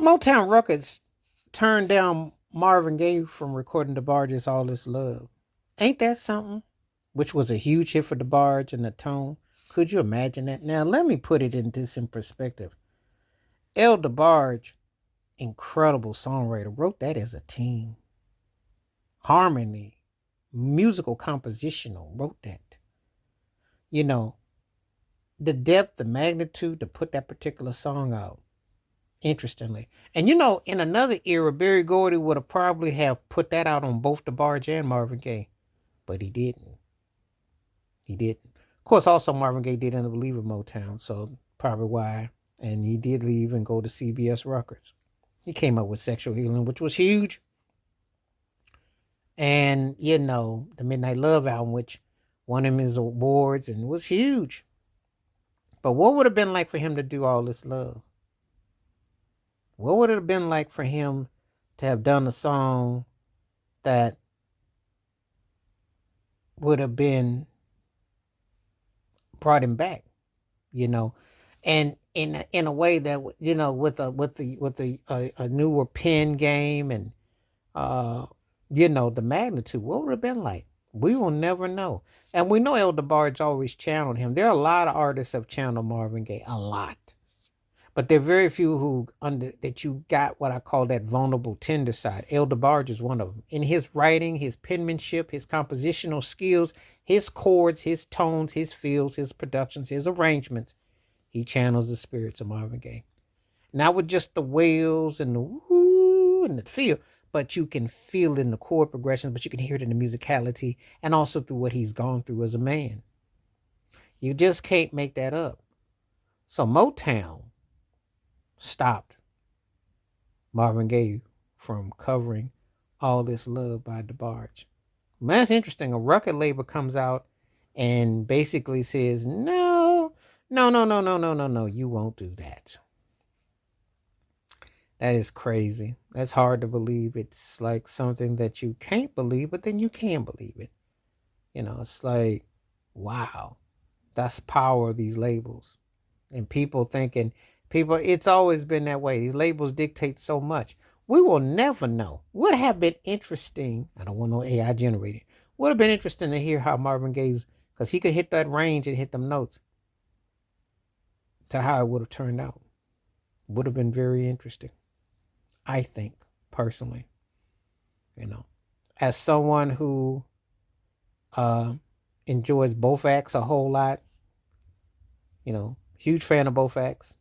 Motown Records turned down Marvin Gaye from recording DeBarge's All This Love. Ain't that something? Which was a huge hit for DeBarge and the tone. Could you imagine that? Now, let me put it in perspective. El DeBarge, incredible songwriter, wrote that as a team. Harmony, musical compositional, wrote that. You know, the depth, the magnitude to put that particular song out. Interestingly. And in another era, Berry Gordy would have probably have put that out on both DeBarge and Marvin Gaye. But he didn't. He didn't. Of course, also Marvin Gaye did end up leaving Motown, so probably why. And he did leave and go to CBS Records. He came up with Sexual Healing, which was huge. And, the Midnight Love album, which won him his awards and was huge. But what would it have been like for him to do All This Love? What would it have been like for him to have done a song that would have been brought him back, and in a way that with a newer pen game and the magnitude, what would it have been like? We will never know. And we know El DeBarge always channeled him. There are a lot of artists have channeled Marvin Gaye, a lot. But there are very few that you got what I call that vulnerable, tender side. El DeBarge is one of them. In his writing, his penmanship, his compositional skills, his chords, his tones, his feels, his productions, his arrangements, he channels the spirits of Marvin Gaye. Not with just the wails and the woo and the feel, but you can feel it in the chord progressions, but you can hear it in the musicality and also through what he's gone through as a man. You just can't make that up. So Motown stopped Marvin Gaye from covering All This Love by DeBarge. Man, that's interesting. A record label comes out and basically says, no, you won't do that. That is crazy. That's hard to believe. It's like something that you can't believe, but then you can believe it. It's like, wow, that's the power of these labels. And people thinking, it's always been that way. These labels dictate so much. We will never know. Would have been interesting. I don't want no AI generated. Would have been interesting to hear how Marvin Gaye's, because he could hit that range and hit them notes, to how it would have turned out. Would have been very interesting. I think, personally. As someone who enjoys both acts a whole lot, huge fan of both acts.